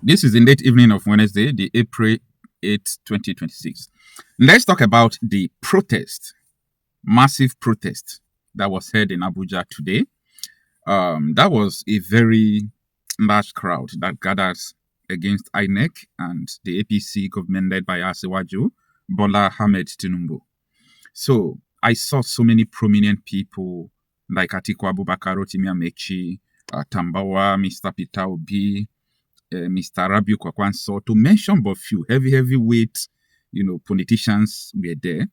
This is the late evening of Wednesday, the April 8th, 2026. Let's talk about the protest, massive protest that was held in Abuja today. That was a very large crowd that gathered against INEC and the APC government led by Asiwaju Bola Ahmed Tinubu. So I saw so many prominent people like Atiku Abubakar, Rotimi Amechi, Tambawa, Mr. Peter Obi, Mr. Rabiu Kwankwanso, to mention but few heavyweight, politicians were there.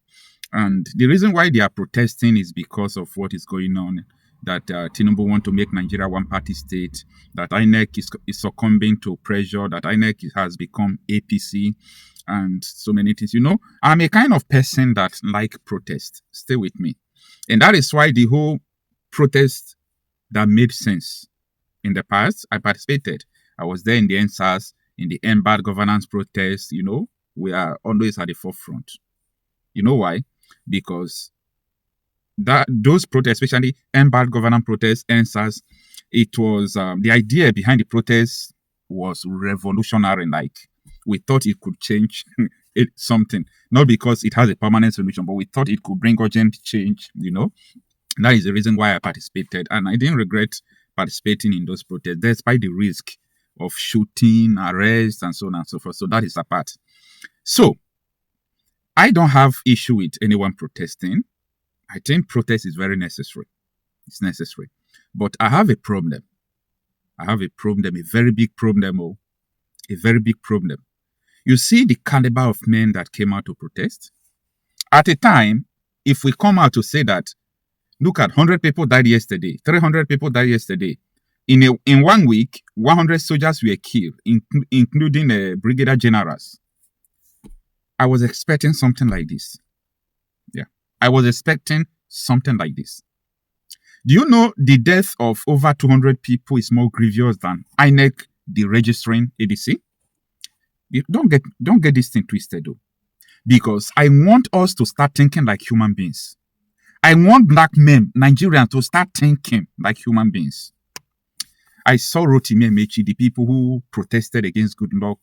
And the reason why they are protesting is because of what is going on, that Tinubu want to make Nigeria one-party state, that INEC is succumbing to pressure, that INEC has become APC, and so many things. I'm a kind of person that like protest. Stay with me. And that is why the whole protest that made sense in the past, I participated. I was there in the NSAS, in the bad governance protest. We are always at the forefront. You know why? Because those protests, especially bad governance protests, NSAS, it was the idea behind the protest was revolutionary. Like, we thought it could change something, not because it has a permanent solution, but we thought it could bring urgent change. That is the reason why I participated, and I didn't regret participating in those protests, despite the risk of shooting, arrest, and so on and so forth. So that is apart. So I don't have issue with anyone protesting. I think protest is very necessary. It's necessary. But I have a problem. A very big problem. A very big problem. You see the caliber of men that came out to protest. At a time, if we come out to say that, look at 100 people died yesterday, 300 people died yesterday. In 1 week, 100 soldiers were killed, including brigadier generals. I was expecting something like this. Yeah, I was expecting something like this. Do you know the death of over 200 people is more grievous than INEC deregistering ADC? Don't get this thing twisted though, because I want us to start thinking like human beings. I want black men, Nigerians, to start thinking like human beings. I saw Rotimi Amechi, the people who protested against Goodluck.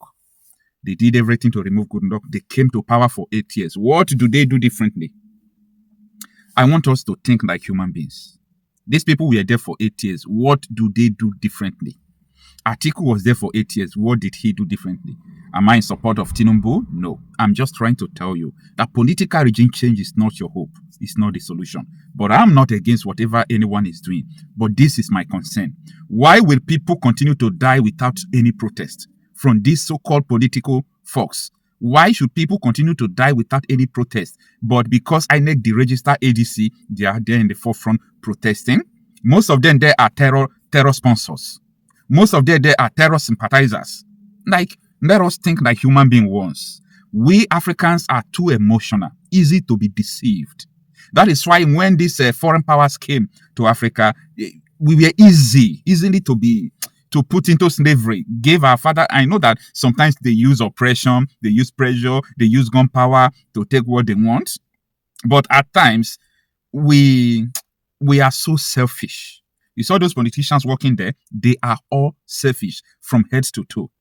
They did everything to remove Goodluck. They came to power for 8 years. What do they do differently? I want us to think like human beings. These people were there for 8 years. What do they do differently? Atiku was there for 8 years. What did he do differently? Am I in support of Tinubu? No. I'm just trying to tell you that political regime change is not your hope. It's not the solution. But I'm not against whatever anyone is doing. But this is my concern. Why will people continue to die without any protest from these so-called political folks? Why should people continue to die without any protest? But because INEC deregister ADC, they are there in the forefront protesting. Most of them there are terror sponsors. Most of them there are terror sympathizers. Like, let us think like human beings once. We Africans are too emotional, easy to be deceived. That is why when these foreign powers came to Africa, we were easily to put into slavery. Gave our father. I know that sometimes they use oppression, they use pressure, they use gunpower to take what they want. But at times, we are so selfish. You saw those politicians working there, they are all selfish from head to toe.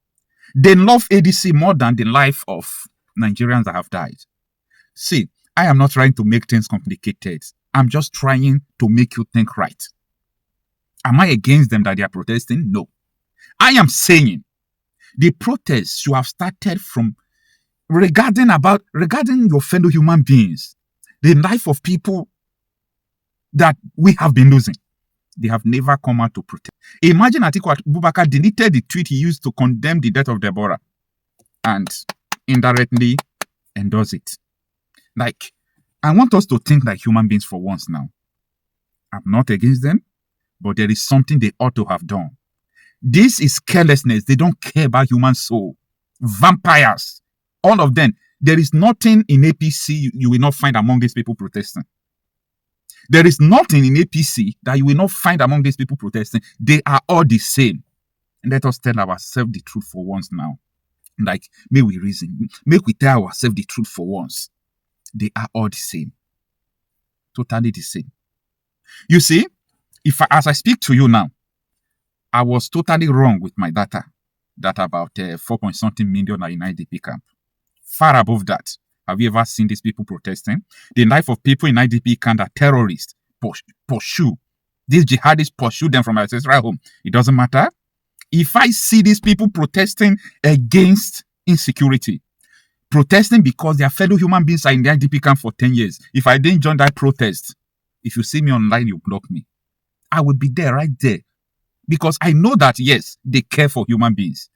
They love ADC more than the life of Nigerians that have died. See, I am not trying to make things complicated. I'm just trying to make you think right. Am I against them that they are protesting? No. I am saying the protests should have started from regarding your fellow human beings, the life of people that we have been losing. They have never come out to protest. Imagine Atiku Abubakar deleted the tweet he used to condemn the death of Deborah and indirectly endorse it. Like, I want us to think like human beings for once now. I'm not against them, but there is something they ought to have done. This is carelessness. They don't care about human soul. Vampires. All of them. There is nothing in APC you will not find among these people protesting. There is nothing in APC that you will not find among these people protesting. They are all the same. And let us tell ourselves the truth for once now. Like, may we reason. Make we tell ourselves the truth for once. They are all the same. Totally the same. You see, as I speak to you now, I was totally wrong with my data. that about 4 point something million are in IDP camp. Far above that. Have you ever seen these people protesting? The life of people in IDP camp are terrorists pursue. These jihadists pursue them from ancestral home. It doesn't matter. If I see these people protesting against insecurity, protesting because their fellow human beings are in the IDP camp for 10 years, if I didn't join that protest, if you see me online, you block me. I would be there, right there. Because I know that, yes, they care for human beings.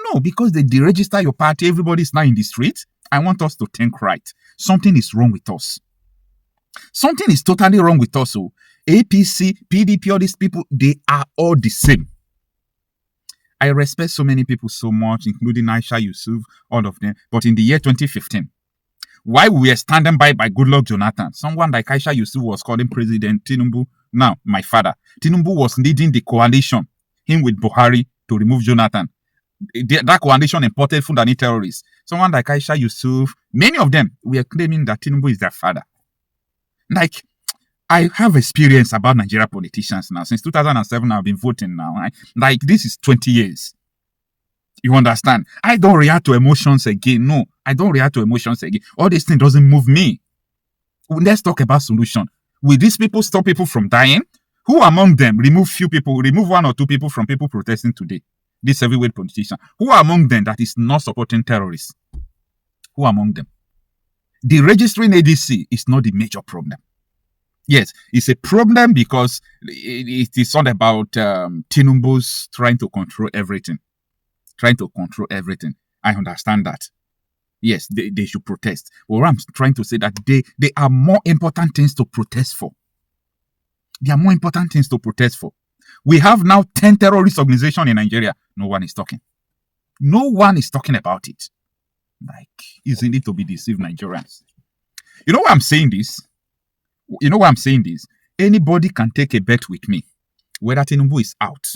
No, because they deregister your party, everybody is now in the street. I want us to think right. Something is wrong with us. Something is totally wrong with us. So APC, PDP, all these people, they are all the same. I respect so many people so much, including Aisha Yusuf, all of them. But in the year 2015, while we were standing by Goodluck Jonathan, someone like Aisha Yusuf was calling President Tinubu. Now, my father, Tinubu was leading the coalition, him with Buhari, to remove Jonathan. That coalition imported food and terrorists. Someone like Aisha Yusuf, many of them were claiming that Tinubu is their father. Like, I have experience about Nigeria politicians now. Since 2007, I've been voting now. Right? Like, this is 20 years. You understand? I don't react to emotions again. No, I don't react to emotions again. All this thing doesn't move me. Let's talk about solution. Will these people stop people from dying? Who among them remove few people, remove 1 or 2 people from people protesting today? This heavyweight politician. Who among them that is not supporting terrorists? Who among them? The registering ADC is not the major problem. Yes, it's a problem because it is all about Tinubu's trying to control everything. Trying to control everything. I understand that. Yes, they should protest. But what I'm trying to say that they are more important things to protest for. There are more important things to protest for. We have now 10 terrorist organizations in Nigeria. No one is talking. No one is talking about it. Like, isn't it to be deceived Nigerians? You know why I'm saying this? Anybody can take a bet with me. Whether Tinubu is out,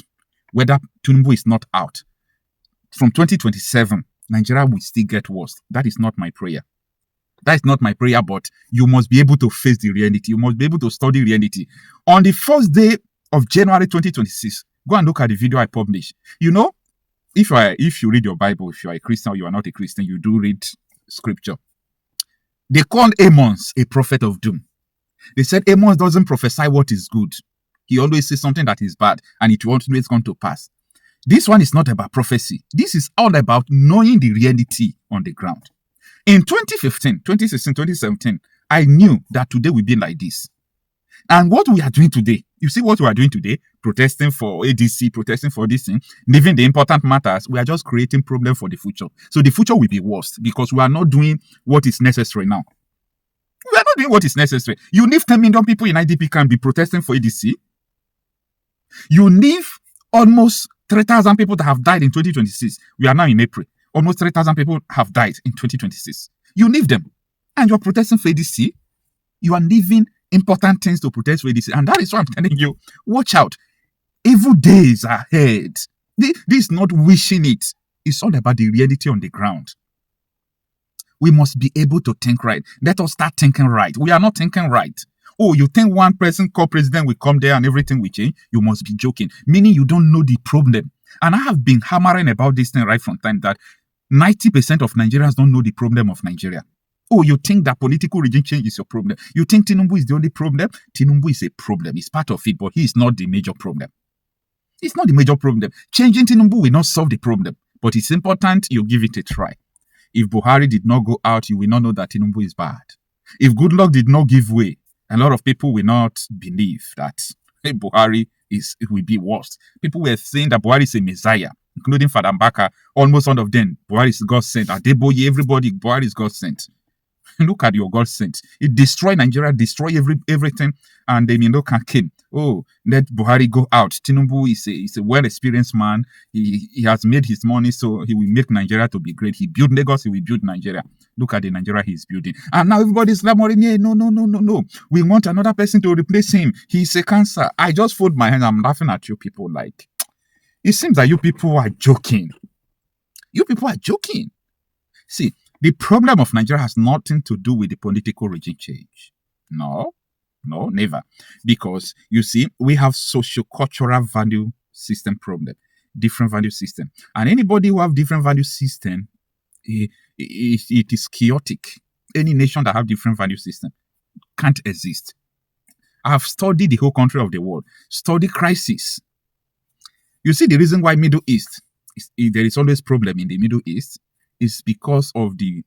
whether Tinubu is not out. From 2027, Nigeria will still get worse. That is not my prayer. That is not my prayer, but you must be able to face the reality. You must be able to study reality. On the first day of January 2026, go and look at the video I published. You know, if you read your Bible, if you are a Christian or you are not a Christian, you do read scripture. They called Amos a prophet of doom. They said Amos doesn't prophesy what is good. He always says something that is bad, and it won't always come to pass. This one is not about prophecy. This is all about knowing the reality on the ground. In 2015, 2016, 2017, I knew that today will be like this. And what we are doing today, you see what we are doing today, protesting for ADC, protesting for this thing, leaving the important matters, we are just creating problems for the future. So the future will be worse because we are not doing what is necessary now. We are not doing what is necessary. You leave 10 million people in IDP can be protesting for ADC. You leave almost 3,000 people that have died in 2026. We are now in April. Almost 3,000 people have died in 2026. You leave them and you're protesting for ADC. You are leaving important things to protest for ADC. And that is why I'm telling you, watch out. Evil days are ahead. This is not wishing it. It's all about the reality on the ground. We must be able to think right. Let us start thinking right. We are not thinking right. Oh, you think one person called president will come there and everything will change? You must be joking. Meaning you don't know the problem. And I have been hammering about this thing right from time that 90% of Nigerians don't know the problem of Nigeria. Oh, you think that political regime change is your problem? You think Tinubu is the only problem? Tinubu is a problem. It's part of it, but he is not the major problem. It's not the major problem. Changing Tinubu will not solve the problem, but it's important you give it a try. If Buhari did not go out, you will not know that Tinubu is bad. If Goodluck did not give way, a lot of people will not believe that Buhari will be worse. People were saying that Buhari is a messiah, including Father Mbaka. Almost all of them, Buhari is God sent. Adeboye, everybody, Buhari is God sent. Look at your God sent. It destroyed Nigeria, destroy everything, and then can came. Oh, let Buhari go out. Tinubu is a well-experienced man. He has made his money, so he will make Nigeria to be great. He built Lagos, he will build Nigeria. Look at the Nigeria he's building. And now everybody's clamoring, no. We want another person to replace him. He's a cancer. I just fold my hands. I'm laughing at you people like, it seems that you people are joking. You people are joking. See, the problem of Nigeria has nothing to do with the political regime change. No, never. Because, you see, we have socio-cultural value system problem. different value system. And anybody who have different value system, it is chaotic. Any nation that have different value system can't exist. I have studied the whole country of the world, study crisis. You see, the reason why Middle East, there is always problem in the Middle East is because of the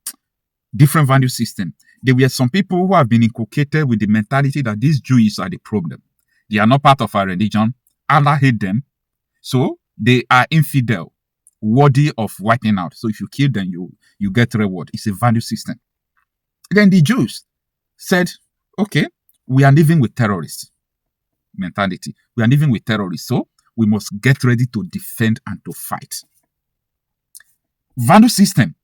different value system. There were some people who have been inculcated with the mentality that these Jews are the problem. They are not part of our religion. Allah hate them. So they are infidel, worthy of wiping out. So if you kill them, you get reward. It's a value system. Then the Jews said, okay, we are living with terrorists mentality. We are living with terrorists. So we must get ready to defend and to fight. Value system.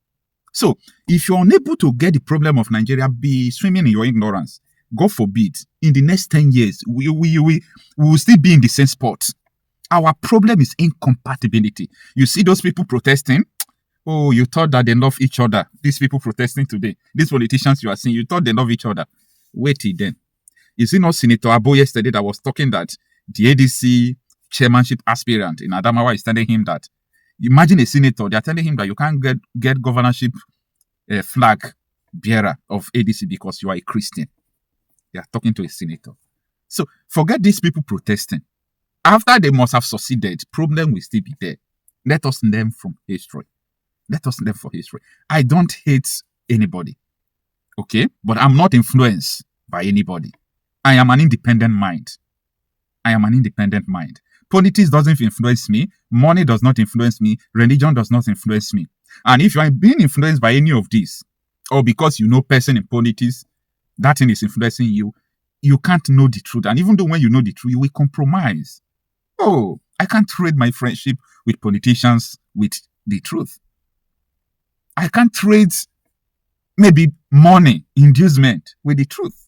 So if you're unable to get the problem of Nigeria, be swimming in your ignorance. God forbid, in the next 10 years, we will still be in the same spot. Our problem is incompatibility. You see those people protesting? Oh, you thought that they love each other. These people protesting today, these politicians you are seeing, you thought they love each other. Wait till then. You see not Senator Abo yesterday that was talking that the ADC chairmanship aspirant in Adamawa is telling him that, imagine a senator, they are telling him that you can't get governorship flag bearer of ADC because you are a Christian. They are talking to a senator. So forget these people protesting. After they must have succeeded, problem will still be there. Let us learn from history. Let us learn from history. I don't hate anybody, okay? But I'm not influenced by anybody. I am an independent mind. I am an independent mind. Politics doesn't influence me. Money does not influence me. Religion does not influence me. And if you are being influenced by any of these, or because you know person in politics, that thing is influencing you, you can't know the truth. And even though when you know the truth, you will compromise. Oh, I can't trade my friendship with politicians with the truth. I can't trade maybe money, inducement with the truth.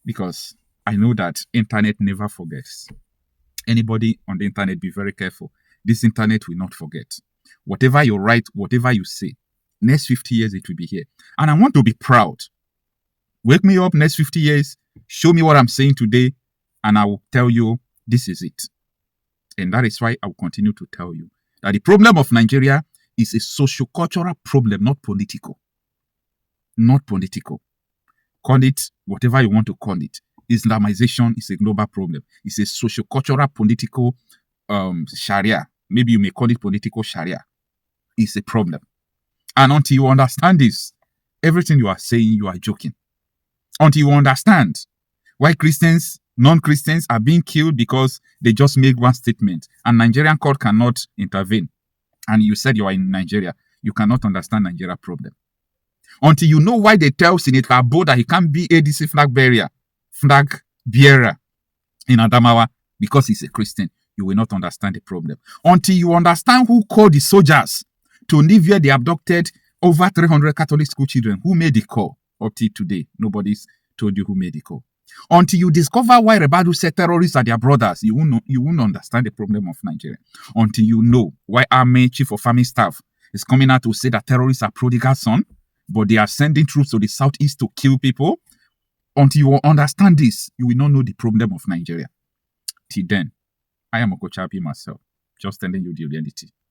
Because I know that internet never forgets. Anybody on the internet, be very careful. This internet will not forget. Whatever you write, whatever you say, next 50 years it will be here. And I want to be proud. Wake me up next 50 years, show me what I'm saying today, and I will tell you this is it. And that is why I will continue to tell you that the problem of Nigeria is a socio-cultural problem, not political. Not political. Call it whatever you want to call it. Islamization is a global problem. It's a socio-cultural political Sharia. Maybe you may call it political Sharia. It's a problem. And until you understand this, everything you are saying, you are joking. Until you understand why Christians, non-Christians are being killed because they just make one statement and Nigerian court cannot intervene. And you said you are in Nigeria. You cannot understand Nigeria problem. Until you know why they tell Senator Abo that he can't be ADC flag bearer in Adamawa because he's a Christian, you will not understand the problem. Until you understand who called the soldiers to live where they abducted over 300 Catholic school children, who made the call. Up till today, nobody's told you who made the call. Until you discover why Rebadu said terrorists are their brothers, you won't understand the problem of Nigeria. Until you know why Army Chief of Army Staff is coming out to say that terrorists are prodigal son, but they are sending troops to the southeast to kill people. Until you understand this, you will not know the problem of Nigeria. Till then, I am Okocha myself, just telling you the reality.